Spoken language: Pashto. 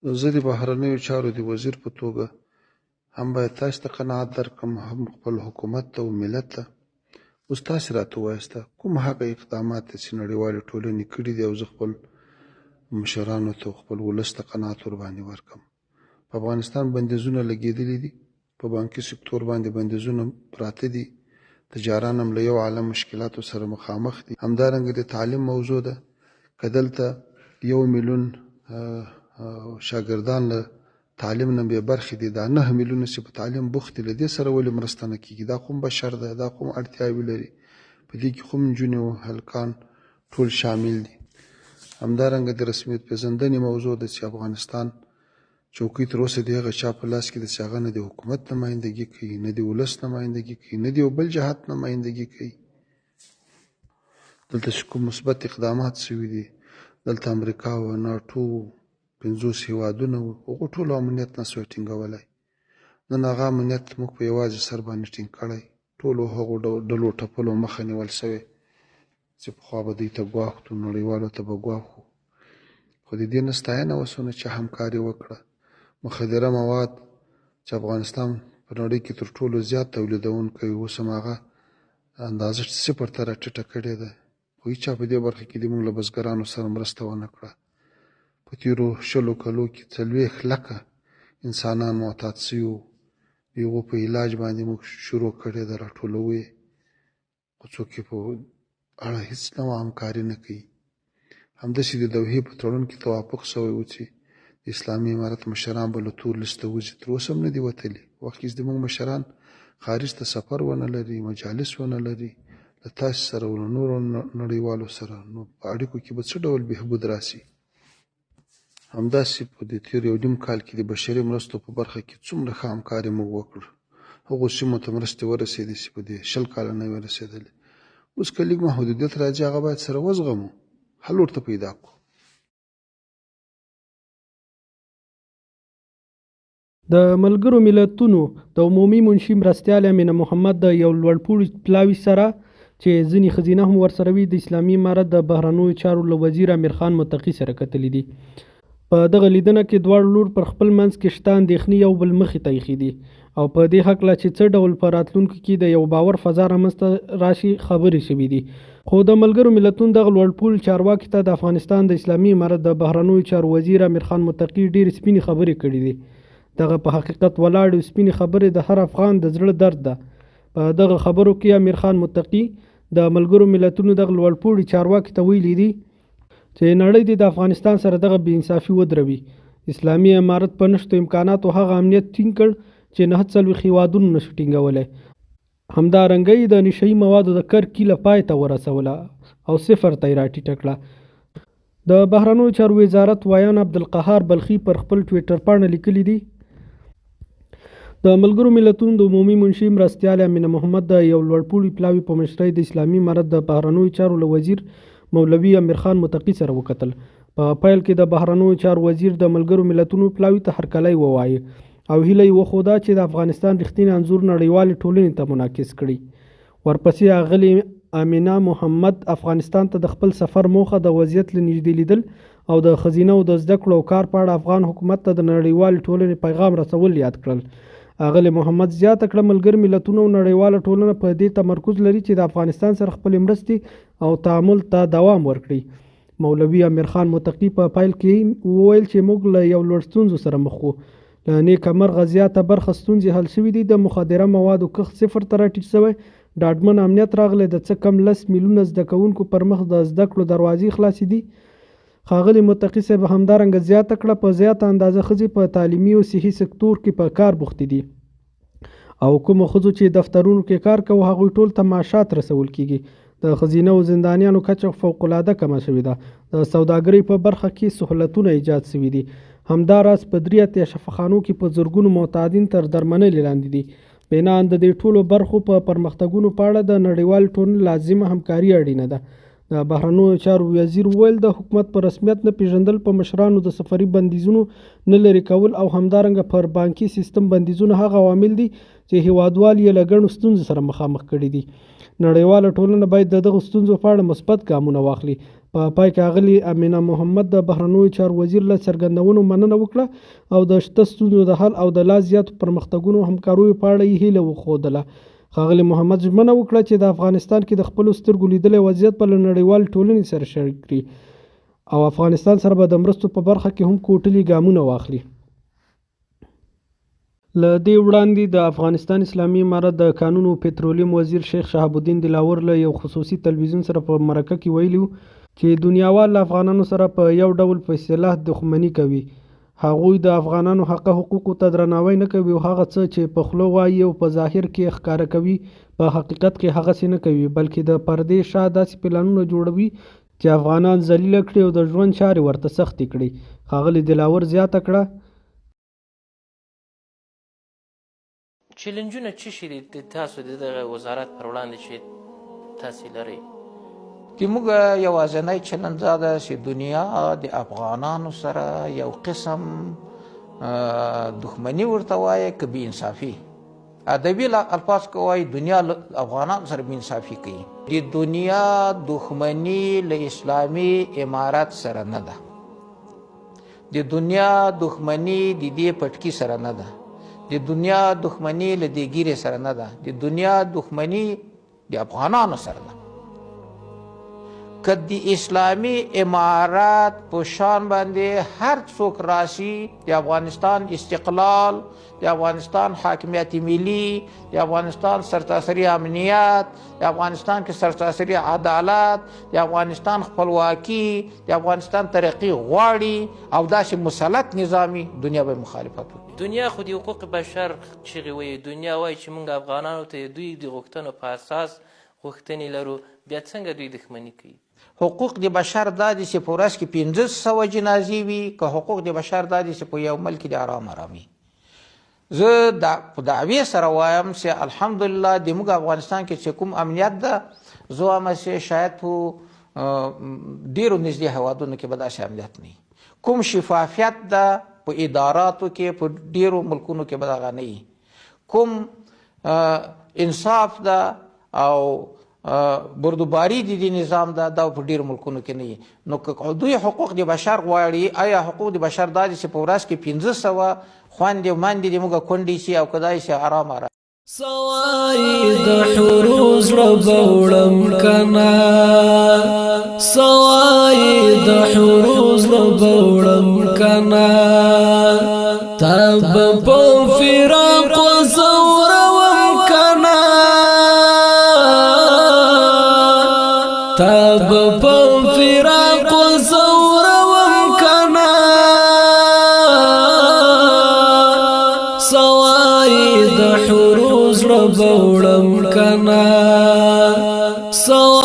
زه د بهرنیو چارو د وزیر په توګه هم باید تاسو ته قناعت درکړم، هم خپل حکومت ته او ملت ته. اوس تاسې راته ووایاست کوم هغه اقدامات دي چې نړیوالې ټولنې کړي دي او زه خپل مشرانو ته خپل ولس ته قناعت ورباندې ورکړم. په افغانستان بندیزونه لګېدلي دي، په بانکي سکتور باندې بندیزونه پراته دي، تجاران هم له یو عالم مشکلاتو سره مخامخ دي. همدارنګه د تعلیم موضوع ده، که دلته 1 میلیون شاګردان له تعلیم نه بې برخې دي، دا 9 میلیونه چې په تعلیم بوخت دي، له دې سره ولې مرسته نه کېږي؟ دا کوم بشر ده، دا کوم اړتیاوې لري، په دې کې کوم نجونې او هلکان ټول شامل دي. همدارنګه د رسمیت پېژندنې موضوع ده چې افغانستان چوکۍ تر اوسه د هغه چا په لاس کې ده چې هغه نه د حکومت نمایندګي کوي، نه د ولس نمایندګي کوي، نه د یو بل جهت نمایندګي کوي. دلته چې کوم مثبت اقدامات شوي دي، دلته امریکا او ناټو 50 هېوادونه وو، هغو ټولو امنیت نه سوی ټینګولی. نن هغه امنیت موږ په یوازې سر باندې ټینګ کړی، ټولو هغو ډلو ټپلو مخه نیول سوې چې پخوا به دوی ته ګواښ کړو، نړیوالو ته به ګواښ وو. خو د دې نه ستاینه وسونه چې همکاري وکړه. مخدره مواد چې افغانستان په نړۍ کې تر ټولو زیات تولیدونکی و، اوس هم هغه اندازه 0 ته راټیټه کړې ده. خو هېچا په دې برخه کې د موږ له بزګرانو سره مرسته ونه کړه. په تېرو 20 کلو کې 40 لکه انسانان معتاد سوي وو، د هغو په علاج باندې موږ شروع کړې ده، راټولوو یې، خو څوک یې په اړه هېڅ ډول همکاري نه کوي. همداسې د دوحې په تړون کې توافق شوی و چې د اسلامي امارت مشران به له تور لیسته وځي، تر اوسه هم نه دي وتلي. وخت کې زموږ مشران خارج ته سفر ونه لري، مجالس ونه لري له تاسې سره او له نورو نړیوالو سره، نو په اړیکو کې به څه ډول بهبود راسي؟ همداسې په د تېر 1.5 کال کې د بشري مرستو په برخه کې څومره ښه همکاري موږ وکړ. هغو سیمو ته مرستې ورسېدې چې په دې 20 کاله نه وې رسېدلې. اوس که لږ محدودیت راځي، هغه باید سره وزغمو، حل ورته پیدا کړو. د ملګرو ملتونو د عمومي منشي مرستیال امینه محمد د یو لوړپوړي پلاوي سره چې ځینې ښځینه هم ورسره وي، د اسلامي امارت د بهرنیو چارو له وزیر امیر خان متقي سره کتلي دي. په دغه لیدنه کې دواړو لور پر خپل منځ کې شته اندېښنې یو بل مخې ته ایښي دي او په دې هکله چې څه ډول په راتلونکي کې د یو باور فضا رامنځته راشي خبرې شوي دي. خو د ملګرو ملتونو دغه لوړپوړي چارواکي ته د افغانستان د اسلامي امارت د بهرنیو چارو وزیر امیر خان متقي ډېرې سپینې خبرې کړي دي. دغه په حقیقت ولاړې سپینې خبرې د هر افغان د زړه درد ده. په دغه خبرو کې امیر خان متقي د ملګرو ملتونو دغه لوړپوړي چارواکي ته ویلي دي چې نړۍ د افغانستان سره دغه بې انصافي ودروي. اسلامي امارت په نشتو امکاناتو هغه امنیت ټینګ کړ چې 49 هېوادونو نشو ټینګولی. همدارنګه د نشهیي موادو د کرکیله پای ته ورسوله او 0 ته یې راټیټه کړه. د بهرنیو چارو وزارت ویان عبدالقهار بلخي پر خپل ټویټر پاڼه لیکلي دي: د ملګرو ملتونو د عمومي منشي مرستیال امینه محمد د یو لوړپوړي پلاوي په مشرۍ د اسلامي امارت د بهرنیو چارو له وزیر مولوي امیر خان متقي سره وکتل. په پیل کې د بهرنیو چارو وزیر د ملګرو ملتونو پلاوي ته هرکلی ووایه او هیله یې وښوده چې د افغانستان رښتینی انځور نړیوالې ټولنې ته منعکس کړي. ورپسې اغلې امینه محمد افغانستان ته د خپل سفر موخه د وضعیت له نږدې لیدل او د ښځینه او د زده کړو او کار په اړه افغان حکومت ته د نړیوالې ټولنې پیغام رسول یاد کړل. اغلې محمد زیاته کړه ملګري ملتونه او نړیواله ټولنه په دې تمرکز لري چې د افغانستان سره خپلې مرستې او تعامل ته دوام ورکړي. مولوي امیر خان متقي په پیل کې وویل چې موږ له یو لوړ ستونزو سره مخ وو. له نیکه مرغه زیاته برخه ستونزې حل شوي دي. د مخدره موادو کښت 0 ته راټیټ شوی، ډاډمن امنیت راغلی، د څه کم 10 میلیونه زده کوونکو پر مخ د زده کړو دروازې خلاصې دي. ښاغلي متقي صاحب همدارنګه زیاته کړه په زیاته اندازه ښځې په تعلیمي او صحي سکتور کې په کار بوختې دي او کومو ښځو چې دفترونو کې کار کوي هغوی ټول ته معاشات رسول کیږي. د ښځینه او زندانیانو کچه فوقالعاده کمه شوې ده. د سوداګرۍ په برخه کې سهولتونه ایجاد شوي دي. همداراز په 3 اتیا شفاخانو کې په زرګونو معتادین تر درملنې لاندې دي. بناً د دې ټولو برخو په پرمختګونو په اړه د نړیوال ټولنې لازمه همکاري اړینه ده. د بهرنیو چارو وزیر وویل د حکومت په رسمیت نه پیژندل، په مشرانو د سفري بندیزونو نه لرې کول او همدارنګه پر بانکي سیستم بندیزونه هغه عوامل دي چې هیوادوال یې له ګڼو ستونزو سره مخامخ کړي دي. نړیواله ټولنه باید د دغو ستونزو په اړه مثبت ګامونه واخلي. په پای کې ښاغلي امینه محمد د بهرنیو چارو وزیر له څرګندونو مننه وکړه او د شته ستونزو د حل او د لا زیاتو پرمختګونو همکاریو په اړه یې هیله وښودله. ښاغلي محمد ژمنه وکړه چې د افغانستان کې د خپلو سترګو لیدلی وضعیت به له نړیوالې ټولنې سره شریک کړي او افغانستان سره به د مرستو په برخه کې هم کوټلي ګامونه واخلي. له دې وړاندې د افغانستان اسلامي امارت د کانونو پټرولیم وزیر شیخ شهاب الدین دلاور له یو خصوصي تلویزیون سره په مرکه کې ویلي چې دنیاوال له افغانانو سره په یو ډول په اصطلاح دښمني کوي. هغوی د افغانانو حقوقو ته درناوی نه کوي او هغه څه چې په خوله وایي او په ظاهر کې ښکاره کوي په حقیقت کې هغسې نه کوي، بلکې د پردې شا داسې پلانونه جوړوي چې افغانان ذلیله کړي او د ژوند چارې ورته سختې کړي. ښاغلي دلاور زیاته کړه چیلنجونه څه شي دي تاسو د دغه وزارت پر وړاندې چې تاسې لرئ؟ موږ یوازینی چلنج دا ده چې دنیا د افغانانو سره یو قسم دښمني ورته وایي که بې انصافي. ادبي الفاظ کې وایي دنیا افغانانو سره بې انصافي کوي. د دنیا دښمني له اسلامي امارت سره نه ده، د دنیا دښمني د دې پټکي سره نه ده، د دنیا دښمني له دې ګیرې سره نه ده، د دنیا دښمني د افغانانو سره ده. که د اسلامي امارات په شان باندې هر څوک راشي د افغانستان استقلال، د افغانستان حاکمیت ملی، د افغانستان سرتاسري امنیت، د افغانستان کې سرتاسري عدالت، د افغانستان خپلواکي، د افغانستان ترقی غواړي او داسې مسلط نظامي، دنیا به مخالفت وکړي. دنیا خو د حقوق بشر چغې وایي، دنیا وایي چې موږ افغانانو ته دوی د غوښتنو په اساس غوښتنې لرو، بیا څنګه دوی دښمني کوي؟ حقوق د بشر دا دي چې په ورځ کې 1500 جنازې وي، که حقوق د بشر دا دي چې په یو ملک د آرامي. زه په دعوې سره وایم چې الحمدلله د موږ افغانستان کې چې کوم امنیت ده، زه وایم چې شاید په ډېرو نږدې هیوادونو کې به داسې امنیت نه وي. کوم شفافیت ده په اداراتو کې په ډېرو ملکونو کې به دغه نه وي. کوم انصاف ده او بردباری د دې نظام ده، دا په ډېرو ملکونو کې نه وي. نو که دوی حقوق د بشر غواړي، آیا حقوق د بشر دا دي چې په ورځ کې 1500 خویندې ماندې د موږ کونډې شي او که دای شي ارام سوای د حروز ربوړم کنا، سوای د حروز ربوړم کنا، تب په فراق زورم کنا، تب په فراق زورم کنا، سوای د حروز ربوړم کنا، سوای